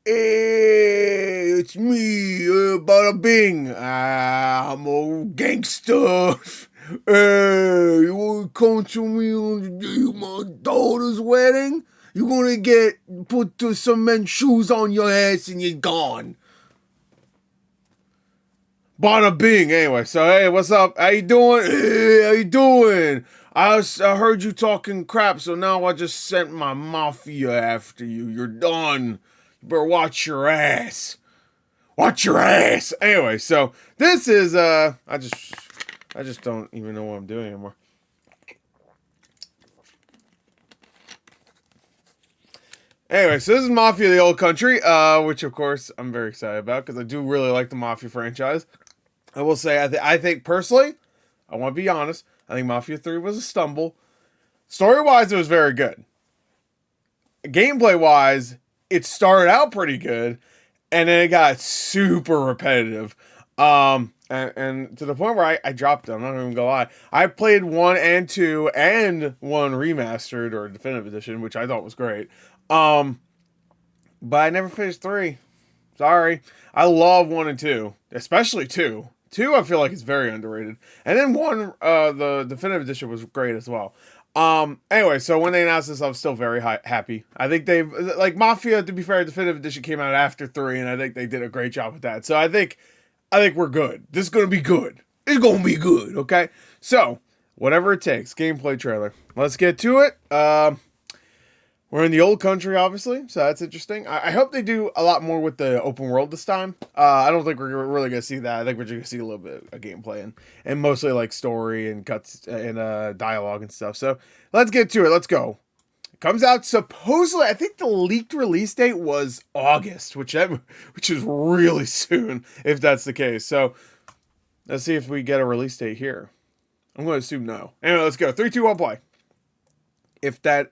Hey, it's me, Bada Bing. I'm a gangster. Hey, you wanna come to me on the day of my daughter's wedding? You're gonna get put to cement shoes on your ass and you're gone. Bada Bing. Anyway, so hey, what's up? How you doing? Hey, how you doing? I heard you talking crap, so now I just sent my mafia after you. You're done. You better watch your ass. Watch your ass. Anyway, so this is I just don't even know what I'm doing anymore. Anyway, so this is Mafia the Old Country, which of course I'm very excited about because I do really like the Mafia franchise. I will say, I think personally, I want to be honest, I think Mafia 3 was a stumble. Story-wise, it was very good. Gameplay-wise, it started out pretty good, and then it got super repetitive. And to the point where I dropped it, I'm not even gonna lie. I played 1 and 2 and 1 remastered or definitive edition, which I thought was great. But I never finished 3. Sorry. I love 1 and 2, especially 2. 2 I feel like is very underrated. And then 1, the definitive edition was great as well. Anyway, so when they announced this, I was still very happy. I think they've, like, Mafia, to be fair, definitive edition came out after 3, and I think they did a great job with that. So I think we're good. This is gonna be good. It's gonna be good, okay? So, whatever it takes, gameplay trailer. Let's get to it. We're in the old country, obviously, so that's interesting. I hope they do a lot more with the open world this time. I don't think we're really going to see that. I think we're just going to see a little bit of gameplay and mostly like story and cuts and dialogue and stuff. So let's get to it. Let's go. It comes out supposedly, I think the leaked release date was August, which is really soon if that's the case. So let's see if we get a release date here. I'm going to assume no. Anyway, let's go. 3, 2, 1, play. If that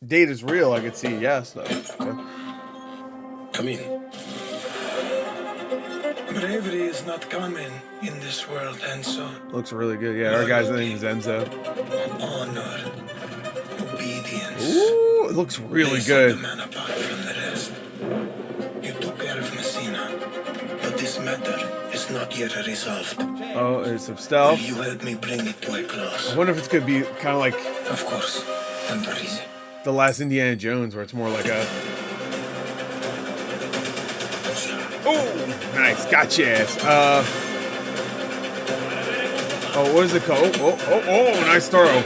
date is real, I could see yes, though. So. Come in. Bravery is not common in this world, Enzo. Looks really good. Yeah, our guy's name is Enzo. Honor, obedience. Ooh, it looks really good. The man apart from the rest. You took care of Messina, but this matter is not yet resolved. Oh, it's some stealth. Will you help me bring it to a close? I wonder if it's gonna be kind of like. Of course. The last Indiana Jones, where it's more like a. Oh, nice, gotcha. Oh, what is it called? Oh, nice throw. Okay.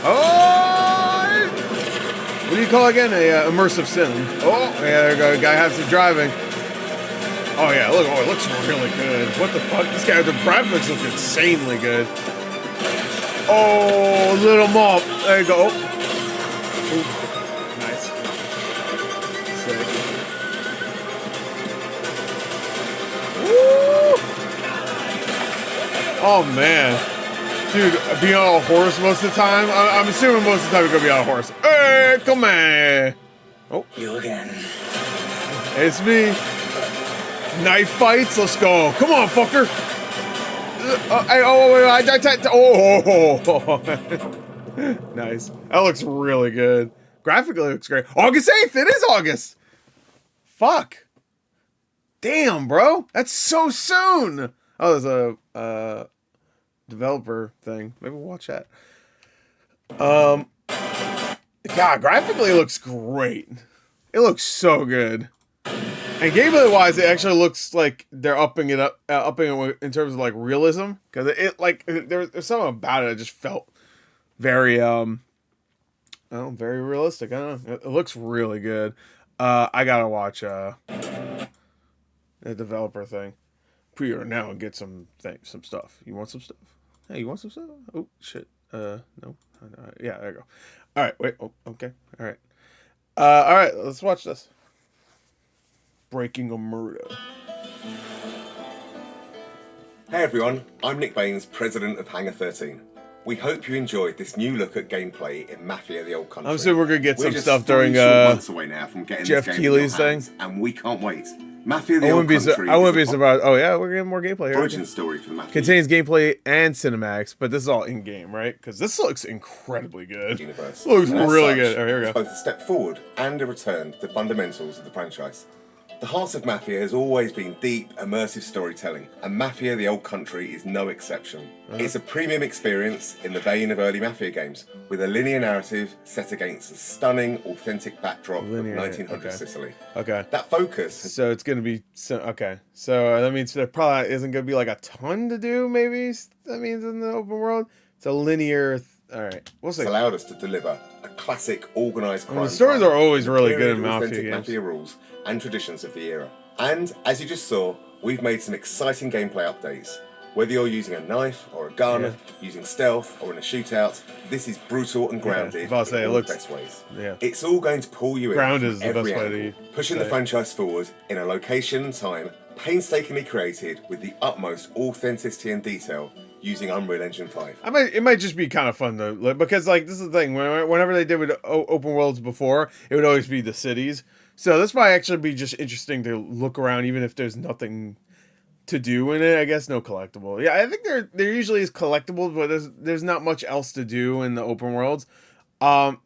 Oh, what do you call it again? A immersive sim. Oh, yeah, there you go. Guy has some driving. Oh yeah, look. Oh, it looks really good. What the fuck? This guy, the graphics look insanely good. Oh, little mop. There you go. Ooh, nice. Sick. Woo! Oh, man. Dude, being on a horse most of the time? I'm assuming most of the time you're going to be on a horse. Hey, come on. Oh. You again. It's me. Knife fights? Let's go. Come on, fucker. Nice. That looks really good. Graphically, it looks great. August 8th. It is August. Fuck. Damn, bro. That's so soon. Oh, there's a developer thing. Maybe we'll watch that. God, graphically, it looks great. It looks so good. And gameplay-wise, it actually looks like they're upping it in terms of like realism, because it like there's something about it that just felt very very realistic. I don't know. It looks really good. I gotta watch the developer thing. Pre-order now and get some stuff. You want some stuff? Hey, you want some stuff? Oh shit. No. Yeah, there you go. All right. Wait. Oh, okay. All right. All right. Let's watch this. Breaking a murder. Hey everyone, I'm Nick Baines, president of Hangar 13. We hope you enjoyed this new look at gameplay in Mafia the Old Country. I'm assuming we're gonna get some just stuff during months away now from getting Jeff this game Keighley's in your hands, thing. and we can't wait. Mafia: The I Old wouldn't be Country I wouldn't be is a surprised. Oh yeah, we're getting more gameplay here. origin story for the Mafia Contains gameplay and cinematics, but this is all in game, right? Because this looks incredibly good. universe. Looks And as really such, good. Oh, here we it's go. both a step forward and a return to the fundamentals of the franchise. The heart of Mafia has always been deep, immersive storytelling, and Mafia: The Old Country is no exception. It's a premium experience in the vein of early Mafia games, with a linear narrative set against a stunning, authentic backdrop of 1900 Sicily. Okay. That focus. So it's gonna be okay. So that means there probably isn't gonna be like a ton to do. Maybe that means in the open world, it's a linear. All right, we'll see. It's allowed us to deliver a classic organised crime. The stories drama are always with really good in period Mafia authentic games. Mafia rules and traditions of the era. And as you just saw, we've made some exciting gameplay updates. Whether you're using a knife or a gun, using stealth or in a shootout, this is brutal and grounded in all the best ways. Yeah. It's all going to pull you Grounded in is from the every best way angle, to pushing say the it. franchise forward in a location and time painstakingly created with the utmost authenticity and detail using Unreal Engine 5. It might just be kind of fun though, because like this is the thing. Whenever they did with open worlds before, it would always be the cities. So this might actually be just interesting to look around, even if there's nothing to do in it. I guess no collectible. Yeah, I think there usually is collectibles, but there's not much else to do in the open worlds.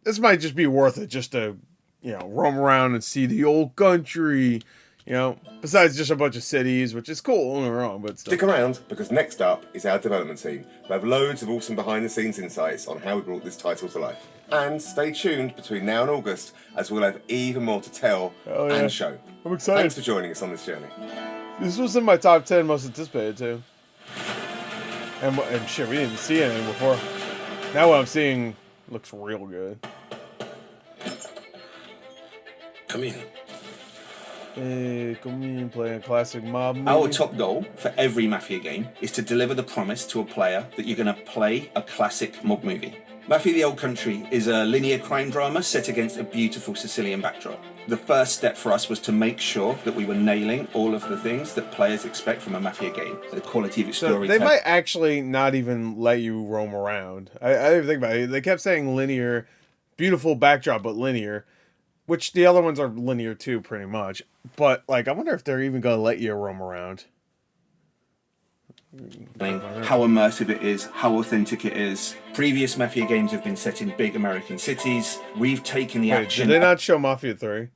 This might just be worth it just to roam around and see the old country. Besides just a bunch of cities, which is cool, don't get me wrong, but still. Stick around, because next up is our development team, who have loads of awesome behind-the-scenes insights on how we brought this title to life. And stay tuned between now and August, as we'll have even more to tell and show. I'm excited. Thanks for joining us on this journey. This was in my top 10 most anticipated too. And shit, we didn't see anything before. Now what I'm seeing looks real good. Come in. Hey, come in, play a classic mob movie. Our top goal for every Mafia game is to deliver the promise to a player that you're going to play a classic mob movie. Mafia: The Old Country is a linear crime drama set against a beautiful Sicilian backdrop. The first step for us was to make sure that we were nailing all of the things that players expect from a Mafia game. The quality of its storytelling. They might actually not even let you roam around. I didn't think about it. They kept saying linear, beautiful backdrop, but linear. Which the other ones are linear too, pretty much. But, like, I wonder if they're even going to let you roam around. How immersive it is, how authentic it is. Previous Mafia games have been set in big American cities. We've taken the action Did they not show Mafia 3?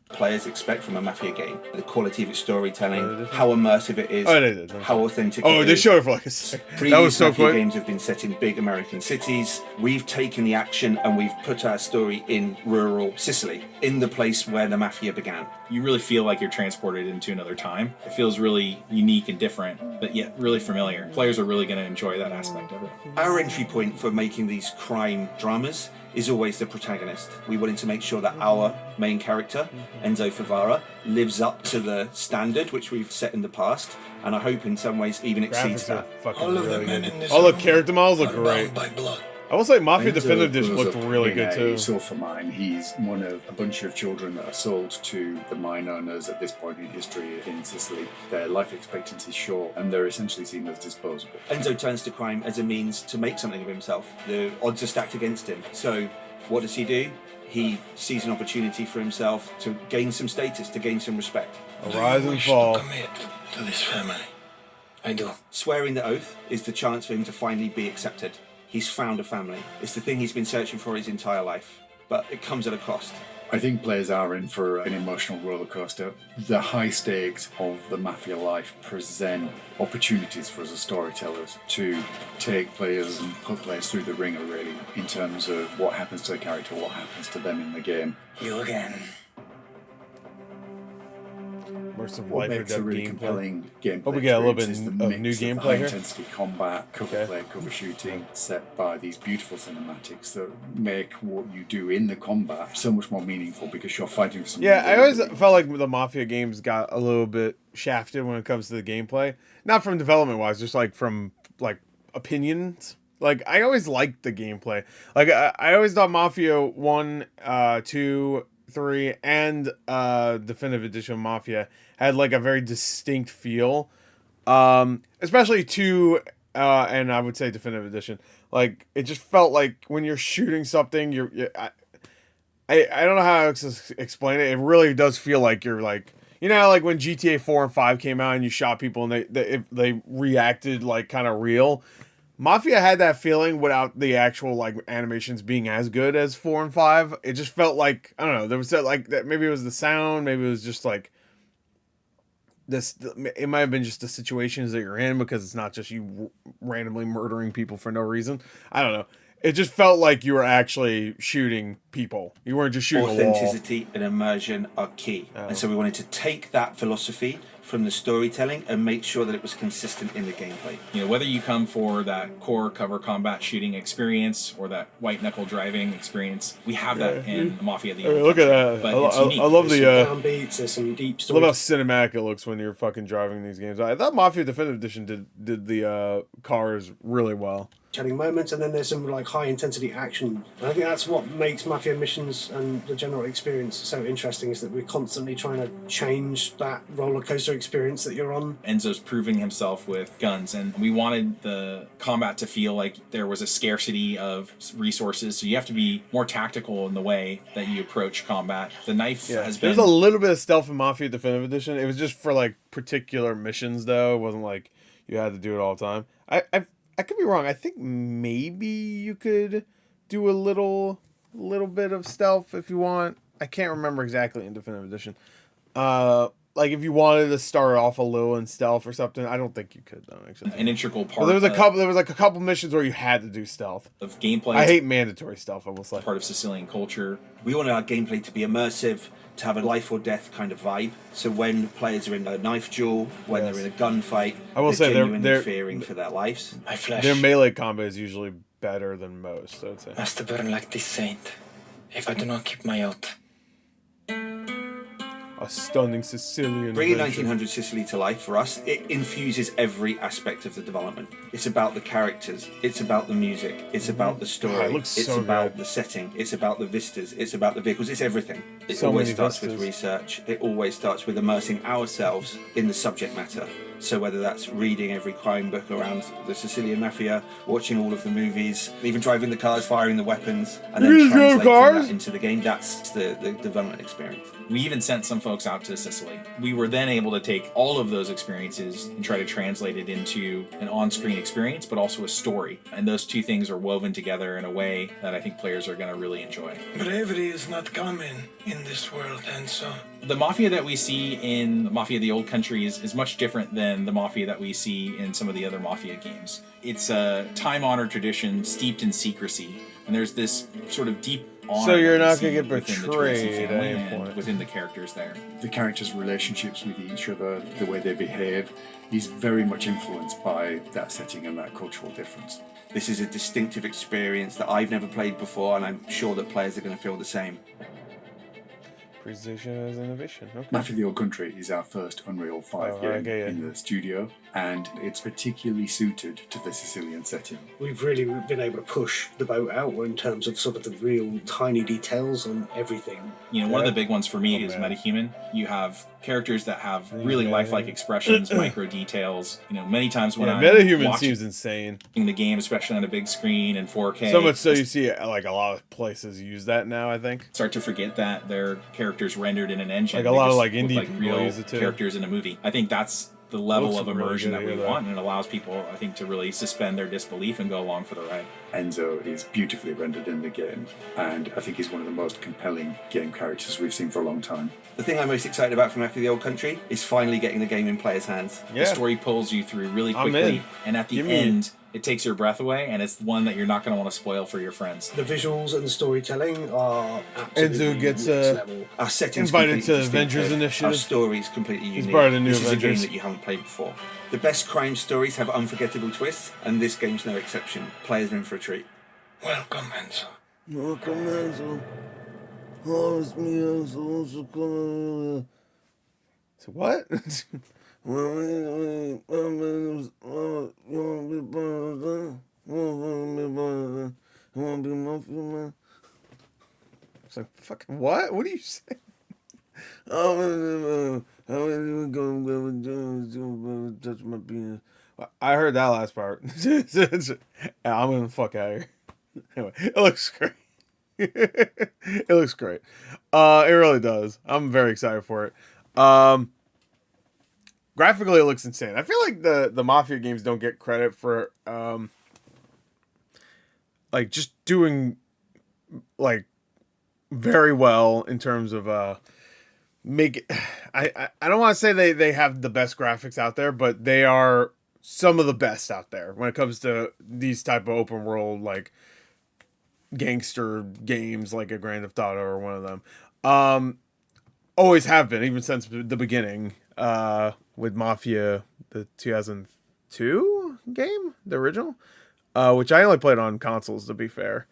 Players expect from a Mafia game. The quality of its storytelling, how immersive it is, Oh, they did. how authentic it is. Oh, they showed it for like a second. That Previous was so Mafia quick. games have been set in big American cities. We've taken the action and we've put our story in rural Sicily, in the place where the Mafia began. You really feel like you're transported into another time. It feels really unique and different, but yet really familiar. Players are really going to enjoy that aspect of it. Our entry point for making these crime dramas is always the protagonist. We wanted to make sure that our main character, Enzo Favara, lives up to the standard which we've set in the past, and I hope in some ways even exceeds Graphics are that. fucking All of the really men good. in this All the room character models look are great. bound by blood. I will say Mafia Enzo Definitive Edition grows looked up really in good a too. sulfur mine. He's one of a bunch of children that are sold to the mine owners at this point in history in Sicily. Their life expectancy is short, and they're essentially seen as disposable. Enzo turns to crime as a means to make something of himself. The odds are stacked against him. So what does he do? He sees an opportunity for himself to gain some status, to gain some respect. A Do rise you and wish fall. to commit to this family? I do. Swearing the oath is the chance for him to finally be accepted. He's found a family. It's the thing he's been searching for his entire life, but it comes at a cost. I think players are in for an emotional roller coaster. The high stakes of the Mafia life present opportunities for us as storytellers to take players and put players through the ringer, really, in terms of what happens to the character, what happens to them in the game. You again. Immersive What life or makes a death really gameplay. compelling gameplay Hope we get a little experience bit is the of new mix gameplay high here. intensity combat, cover play, cover shooting, set by these beautiful cinematics that make what you do in the combat so much more meaningful because you're fighting for something. Yeah, I always really felt like the Mafia games got a little bit shafted when it comes to the gameplay. Not from development wise, just like from like opinions. Like I always liked the gameplay. Like I always thought Mafia 1, 2, 3, and Definitive Edition Mafia had like a very distinct feel. Especially 2 and I would say Definitive Edition. Like it just felt like when you're shooting something, I don't know how to explain it. It really does feel like you're like You know how, like, when GTA 4 and 5 came out and you shot people and they reacted like kind of real. Mafia had that feeling without the actual like animations being as good as 4 and 5. It just felt like, I don't know, there was that, like, that maybe it was the sound, maybe it was just like this, it might have been just the situations that you're in, because it's not just you randomly murdering people for no reason. I don't know. It just felt like you were actually shooting people. You weren't just shooting a wall. Authenticity and immersion are key. And so we wanted to take that philosophy from the storytelling and make sure that it was consistent in the gameplay. You know, whether you come for that core cover combat shooting experience or that white knuckle driving experience, we have that in Mafia the Old Look at Country, that. but it's I unique. love There's the some downbeats, there's some deep I love how stories. cinematic it looks when you're fucking driving these games. I thought Mafia Definitive Edition did the cars really well. Chatting moments, and then there's some like high intensity action. And I think that's what makes Mafia missions and the general experience so interesting, is that we're constantly trying to change that roller coaster experience that you're on. Enzo's proving himself with guns, and we wanted the combat to feel like there was a scarcity of resources, so you have to be more tactical in the way that you approach combat. The knife has been... There's a little bit of stealth in Mafia Definitive Edition. It was just for like particular missions, though. It wasn't like you had to do it all the time. I could be wrong. I think maybe you could do a little bit of stealth if you want. I can't remember exactly in Definitive Edition. Like if you wanted to start off a little in stealth or something, I don't think you could though. Actually, an integral part. But there was a couple missions where you had to do stealth of gameplay. I hate mandatory stealth. I will say, part of Sicilian culture. We wanted our gameplay to be immersive, to have a life or death kind of vibe. So when players are in a knife duel, when they're in a gunfight, I will say genuinely fearing for their lives. My flesh their melee combat is usually better than most, I would say. must burn like this saint if I do not keep my oath. A stunning Sicilian. Bringing adventure. 1900 Sicily to life for us, it infuses every aspect of the development. It's about the characters, it's about the music, it's about the story, it looks it's so about good. the setting, it's about the vistas, it's about the vehicles, it's everything. It So always many starts vistas. with research, it always starts with immersing ourselves in the subject matter. So whether that's reading every crime book around the Sicilian Mafia, watching all of the movies, even driving the cars, firing the weapons, and then You drove translating cars? that into the game, that's the development experience. We even sent some folks out to Sicily. We were then able to take all of those experiences and try to translate it into an on-screen experience, but also a story. And those two things are woven together in a way that I think players are going to really enjoy. Bravery is not common in this world, and so The Mafia that we see in Mafia the Old Country is much different than the Mafia that we see in some of the other Mafia games. It's a time-honored tradition steeped in secrecy, and there's this sort of deep honor. So you're that we not see gonna get within the betrayed Tracy at family any and point. within the characters there. The characters' relationships with each other, the way they behave, is very much influenced by that setting and that cultural difference. This is a distinctive experience that I've never played before, and I'm sure that players are going to feel the same. Precision as innovation. Okay. Mafia the Old Country is our first Unreal 5 game okay, yeah. in the studio, and it's particularly suited to the Sicilian setting. We've really been able to push the boat out in terms of sort of the real tiny details on everything. You know, one of the big ones for me is metahuman. You have characters that have really lifelike expressions, micro details. You know, many times when I'm metahuman watching seems insane. the game, especially on a big screen and 4K, So much so you see like a lot of places use that now. I think. start to forget that they're characters rendered in an engine. Like a lot of, They like, just look indie like people real use it too. characters in a movie. I think that's the level Looks of really immersion good, that we yeah, want, and it allows people, I think, to really suspend their disbelief and go along for the ride. Enzo is beautifully rendered in the game, and I think he's one of the most compelling game characters we've seen for a long time. The thing I'm most excited about from Mafia the Old Country is finally getting the game in players' hands. Yeah. The story pulls you through really I'm quickly, in. and at the Give me- end, it takes your breath away, and it's one that you're not going to want to spoil for your friends. The visuals and the storytelling are absolutely Enzo gets, next level. Our setting's Invited completely to Avengers distinctive. Initiative. Our story's completely unique. part of the new This is a game Avengers. that you haven't played before. The best crime stories have unforgettable twists, and this game's no exception. Players are in for a treat. welcome, Enzo. Welcome, Enzo. Oh, it's me, Enzo. So what? It's like, fucking what? What are you saying? Touch my penis. I heard that last part. I'm gonna fuck out of here. Anyway, it looks great. It looks great. It really does. I'm very excited for it. Graphically, it looks insane. I feel like the Mafia games don't get credit for like just doing like very well in terms of make. I don't want to say they have the best graphics out there, but they are some of the best out there when it comes to these type of open world like gangster games like a Grand Theft Auto or one of them. Always have been, even since the beginning, with Mafia, the 2002 game, the original, which I only played on consoles, to be fair.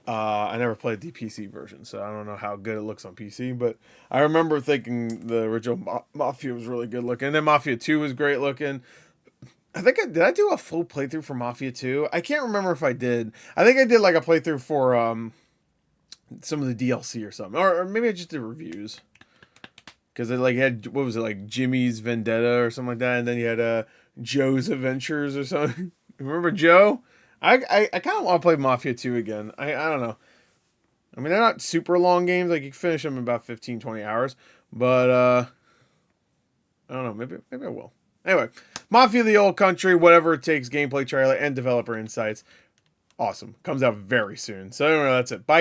I never played the PC version, so I don't know how good it looks on PC, but I remember thinking the original Mafia was really good looking. And then Mafia 2 was great looking. I think did I do a full playthrough for Mafia 2? I can't remember if I did. I think I did like a playthrough for some of the DLC or something. Or maybe I just did reviews. Because it like had, what was it, like Jimmy's Vendetta or something like that, and then you had Joe's Adventures or something. Remember Joe? I kind of want to play Mafia 2 again. I don't know. I mean, they're not super long games. Like, you can finish them in about 15, 20 hours. But, I don't know. Maybe I will. Anyway, Mafia the Old Country, whatever it takes, gameplay trailer and developer insights. Awesome. Comes out very soon. So, anyway, that's it. Bye.